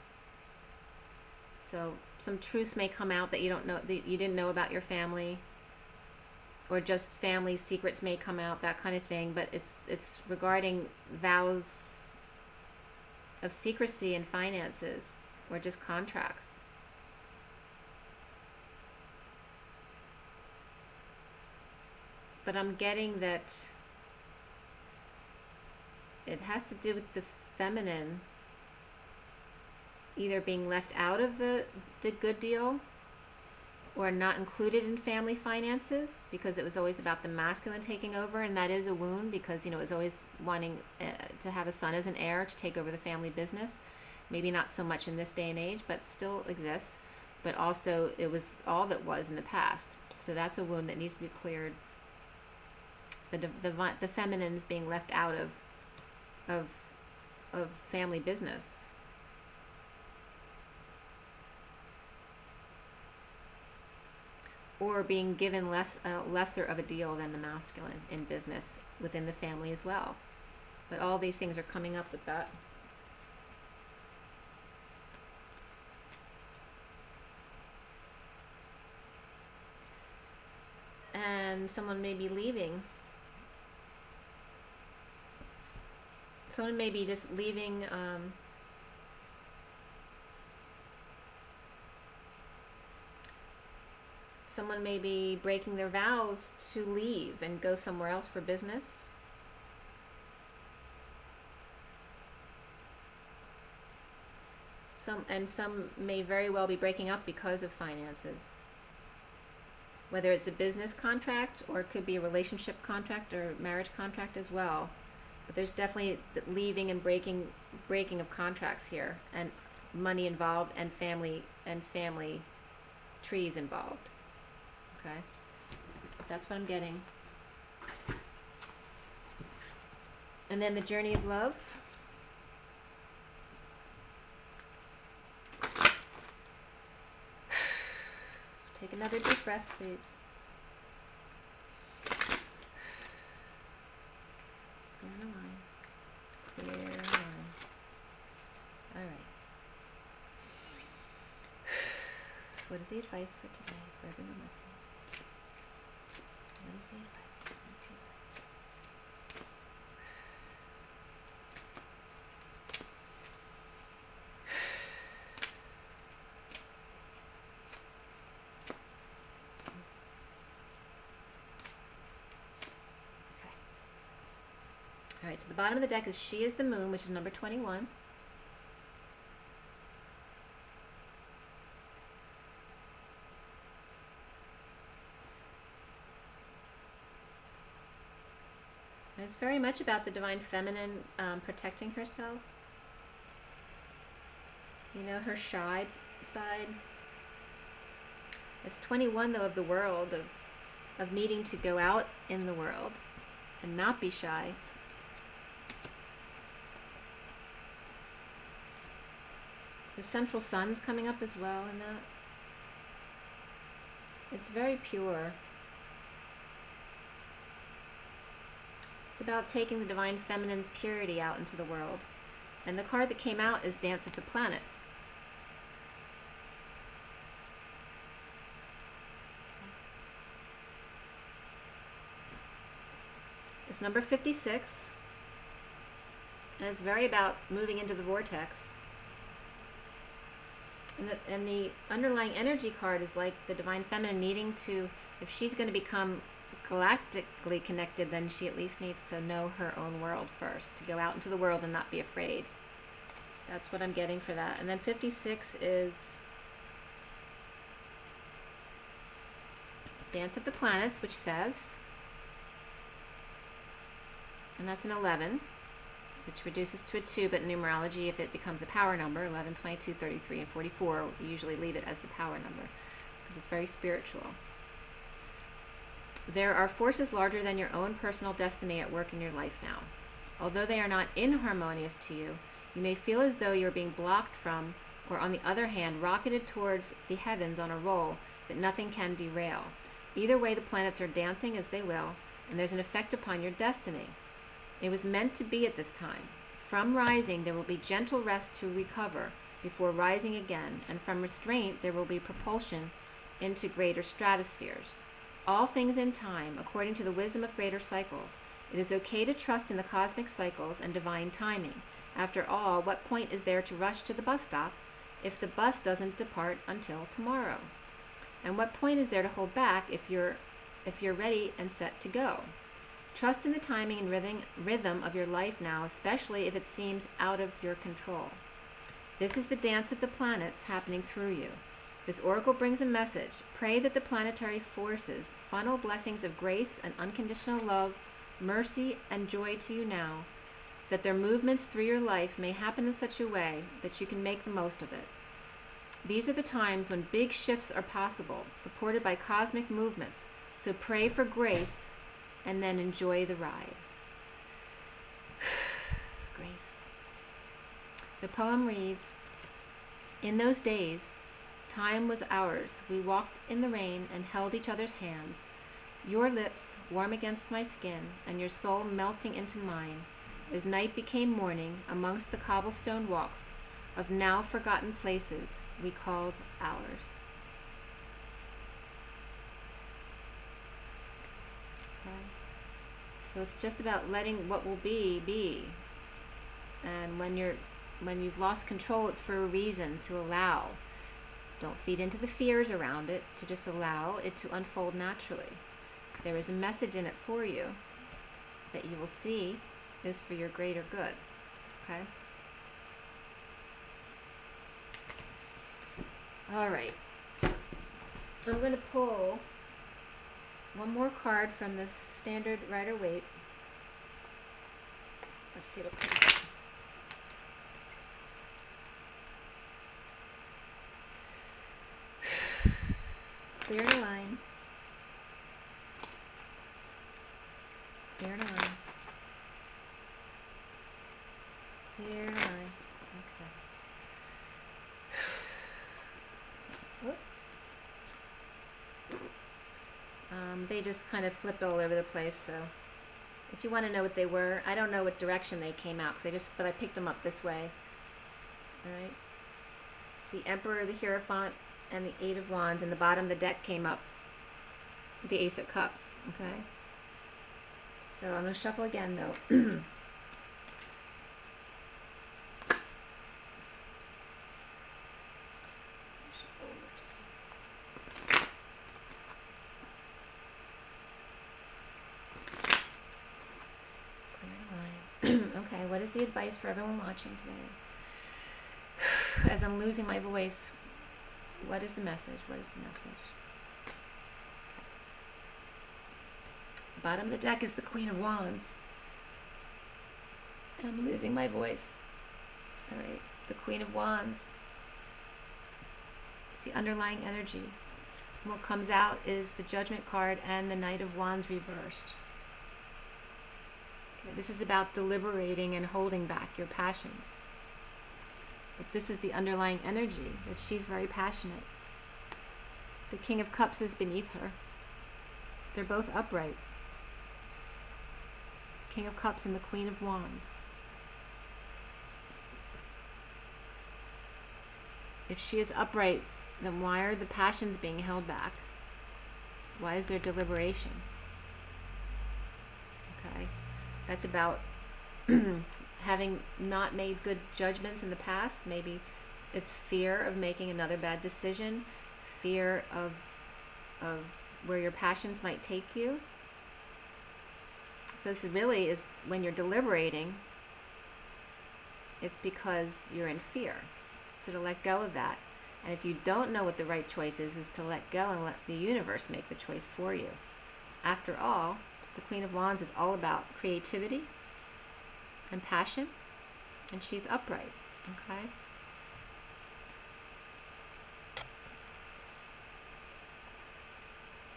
So some truths may come out that you don't know, that you didn't know about your family, or just family secrets may come out, that kind of thing. But it's regarding vows of secrecy and finances, or just contracts. But I'm getting that it has to do with the feminine either being left out of the good deal, or not included in family finances, because it was always about the masculine taking over, and that is a wound, because, you know, it was always wanting to have a son as an heir to take over the family business. Maybe not so much in this day and age, but still exists. But also it was all that was in the past. So that's a wound that needs to be cleared. The feminines being left out of family business. Or being given lesser of a deal than the masculine in business within the family as well. But all these things are coming up with that. And someone may be leaving. Someone may be just leaving someone may be breaking their vows to leave and go somewhere else for business. Some may very well be breaking up because of finances. Whether it's a business contract, or it could be a relationship contract or marriage contract as well. But there's definitely leaving and breaking of contracts here, and money involved, and family trees involved. Okay, that's what I'm getting. And then the journey of love. Take another deep breath, please. Clear the line. Clear the line. All right. What is the advice for today for everyone listening? What is the advice? What is the advice? Okay. Alright, so the bottom of the deck is She is the Moon, which is number 21. And it's very much about the Divine Feminine protecting herself. You know, her shy side. It's 21, though, of the world, of needing to go out in the world and not be shy. The central sun's coming up as well in that. It's very pure. It's about taking the Divine Feminine's purity out into the world. And the card that came out is Dance of the Planets. It's number 56. And it's very about moving into the vortex. And the underlying energy card is like the Divine Feminine needing to, if she's going to become galactically connected, then she at least needs to know her own world first, to go out into the world and not be afraid. That's what I'm getting for that. And then 56 is Dance of the Planets, which says, and that's an 11, which reduces to a 2, but in numerology, if it becomes a power number, 11, 22, 33, and 44, we usually leave it as the power number, because it's very spiritual. There are forces larger than your own personal destiny at work in your life now. Although they are not inharmonious to you, you may feel as though you're being blocked from, or on the other hand, rocketed towards the heavens on a roll that nothing can derail. Either way, the planets are dancing as they will, and there's an effect upon your destiny. It was meant to be at this time. From rising, there will be gentle rest to recover before rising again, and from restraint, there will be propulsion into greater stratospheres. All things in time, according to the wisdom of greater cycles. It is okay to trust in the cosmic cycles and divine timing. After all, what point is there to rush to the bus stop if the bus doesn't depart until tomorrow? And what point is there to hold back if you're ready and set to go? Trust in the timing and rhythm of your life now, especially if it seems out of your control. This is the dance of the planets happening through you. This oracle brings a message. Pray that the planetary forces funnel blessings of grace and unconditional love, mercy, and joy to you now, that their movements through your life may happen in such a way that you can make the most of it. These are the times when big shifts are possible, supported by cosmic movements, so pray for grace and then enjoy the ride. Grace. The poem reads, in those days, time was ours. We walked in the rain and held each other's hands. Your lips warm against my skin and your soul melting into mine as night became morning amongst the cobblestone walks of now forgotten places we called ours. Okay. So it's just about letting what will be. And when you've lost control, it's for a reason, to allow. Don't feed into the fears around it, to just allow it to unfold naturally. There is a message in it for you that you will see is for your greater good. Okay? Alright. I'm going to pull one more card from the standard Rider-Waite. Let's see what comes up. Clear the line. Clear the line. Clear the line. Okay. Whoop. They just kind of flipped all over the place, so if you want to know what they were, I don't know what direction they came out, but I picked them up this way. Alright. The Emperor, the Hierophant, and the Eight of Wands, and the bottom of the deck came up, the Ace of Cups, okay? So I'm going to shuffle again, though. Okay, what is the advice for everyone watching today? As I'm losing my voice, what is the message? What is the message? Bottom of the deck is the Queen of Wands. I'm losing my voice. All right, the Queen of Wands. It's the underlying energy. And what comes out is the Judgment card and the Knight of Wands reversed. Okay, this is about deliberating and holding back your passions. But this is the underlying energy, that she's very passionate. The King of Cups is beneath her. They're both upright. King of Cups and the Queen of Wands. If she is upright, then why are the passions being held back? Why is there deliberation? Okay, that's about having not made good judgments in the past. Maybe it's fear of making another bad decision, fear of where your passions might take you. So this really is, when you're deliberating, it's because you're in fear. So to let go of that. And if you don't know what the right choice is to let go and let the universe make the choice for you. After all, the Queen of Wands is all about creativity and passion, and she's upright, okay?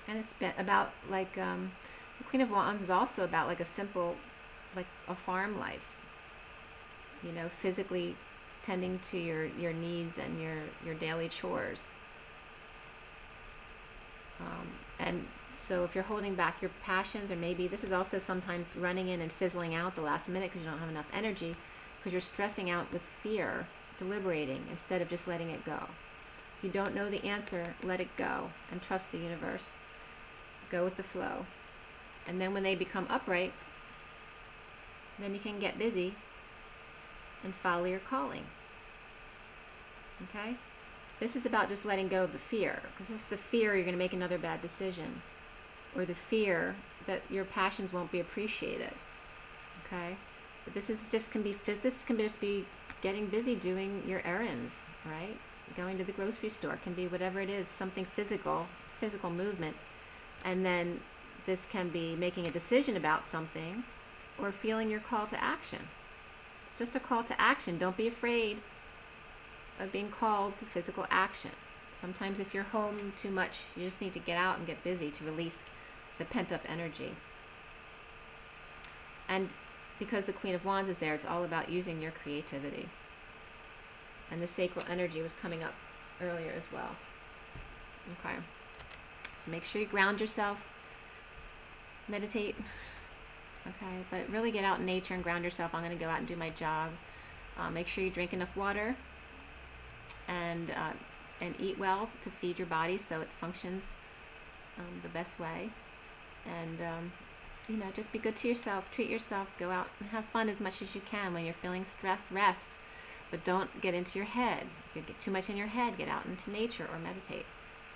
And it's about, like, the Queen of Wands is also about, like, a simple, like a farm life. You know, physically tending to your needs and your daily chores. And so if you're holding back your passions, or maybe this is also sometimes running in and fizzling out the last minute because you don't have enough energy, because you're stressing out with fear, deliberating, instead of just letting it go. If you don't know the answer, let it go and trust the universe. Go with the flow. And then when they become upright, then you can get busy and follow your calling. Okay? This is about just letting go of the fear, because this is the fear you're going to make another bad decision, or the fear that your passions won't be appreciated. Okay? But this is just this can just be getting busy doing your errands, right? Going to the grocery store, can be whatever it is, something physical movement. And then this can be making a decision about something, or feeling your call to action. It's just a call to action. Don't be afraid of being called to physical action. Sometimes if you're home too much, you just need to get out and get busy to release the pent-up energy. And because the Queen of Wands is there, it's all about using your creativity. And the sacral energy was coming up earlier as well. Okay. So make sure you ground yourself. Meditate. Okay, but really get out in nature and ground yourself. I'm going to go out and do my jog. Make sure you drink enough water, and eat well to feed your body so it functions the best way. And you know, just be good to yourself. Treat yourself. Go out and have fun as much as you can. When you're feeling stressed, rest, but don't get into your head. If you get too much in your head, get out into nature or meditate.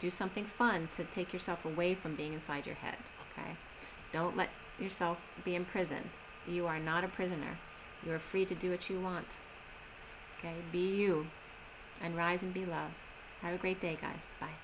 Do something fun to take yourself away from being inside your head. Okay. Don't let yourself be imprisoned. You are not a prisoner. You are free to do what you want. Okay, be you, and rise and be loved. Have a great day, guys. Bye.